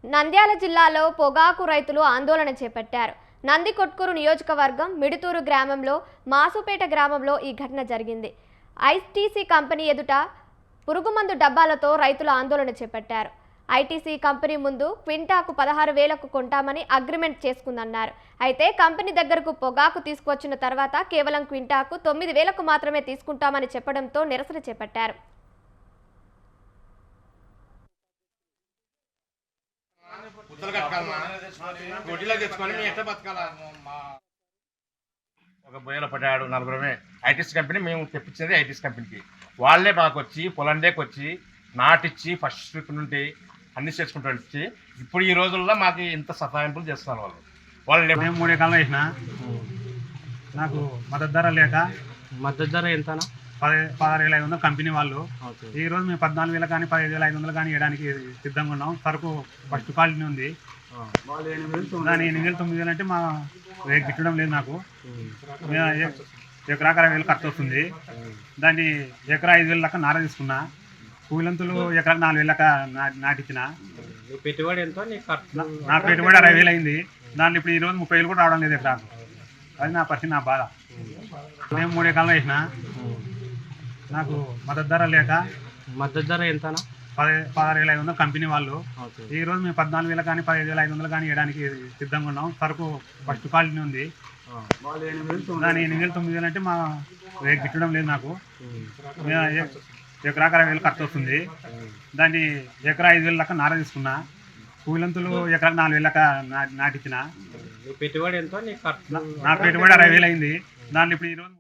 నంద్యాల జిల్లాలో పొగాకు రైతులు ఆందోళన చేపట్టారు. నందికొట్కూరు నియోజకవర్గం మిడుతూరు గ్రామంలో మాసుపేట గ్రామంలో ఈ ఘటన జరిగింది. ఐటీసీ కంపెనీ ఎదుట పురుగుమందు డబ్బాలతో రైతులు ఆందోళన చేపట్టారు. ఐటీసీ కంపెనీ ముందు క్వింటాకు 16,000కు కొంటామని అగ్రిమెంట్ చేసుకుందన్నారు. అయితే కంపెనీ దగ్గరకు పొగాకు తీసుకొచ్చిన తర్వాత కేవలం క్వింటాకు 9,000కు మాత్రమే తీసుకుంటామని చెప్పడంతో నిరసన చేపట్టారు. ఒక బొయ్యలో పడ్డాడు నలుగురమే. ఐటీసీ కంపెనీ మేము తెప్పించేది ఐటీసీ కంపెనీకి. వాళ్ళే మాకు వచ్చి పొలంలోకి వచ్చి నాటిచ్చి ఫస్ట్ ట్రిప్ నుండి అన్ని చేసుకుంటూ వచ్చి ఇప్పుడు ఈ రోజుల్లో మాకు ఇంత సతాయింపులు చేస్తున్నారు వాళ్ళు. నేను 3 ఎకరాలు వేసిన, నాకు మద్దతు ధర లేక మద్దతు ధర ఎంత? 16,500 కంపెనీ వాళ్ళు. ఈ రోజు మేము 14,000 కానీ 15,500 కానీ వేయడానికి సిద్ధంగా ఉన్నాం. సరుకు ఫస్ట్ క్వాలిటీ ఉంది. దాని 8,000 9,000 అంటే మా గిట్టడం లేదు. నాకు ఎకరాకు 60,000 ఖర్చు వస్తుంది. దాన్ని ఎకరా 5,000 లెక్క నార తీసుకున్నా. కూలంతులు ఎకరాకు 4,000 లెక్క నాటించిన. పెట్టుబడి ఎంత? నా పెట్టుబడి 60,000 అయింది. దాంట్లో ఇప్పుడు ఈరోజు 30,000 కూడా రావడం లేదు ఎకరాకు. అది నా పరిస్థితి, నా బాధ. నేను 3 ఎకరాలు వేసిన, నాకు మద్దతు ధర లేక మద్దతు ధర ఎంత? 16,500 కంపెనీ వాళ్ళు. ఈ రోజు మేము 14,000 కానీ 15,500 కానీ వేయడానికి సిద్ధంగా ఉన్నాం. సరుకు ఫస్ట్ క్వాలిటీ ఉంది. దాని 8,000 9,000 అంటే మా గిట్టడం లేదు. నాకు ఎకరాకు 60,000 ఖర్చు వస్తుంది. దాన్ని ఎకరా 5,000 లెక్క నార తీసుకున్నా. కూలంతులు ఎకరాకు 4,000 లెక్క నాటించిన. పెట్టుబడి ఎంత? నా పెట్టుబడి 60,000 అయింది. దాంట్లో ఇప్పుడు ఈరోజు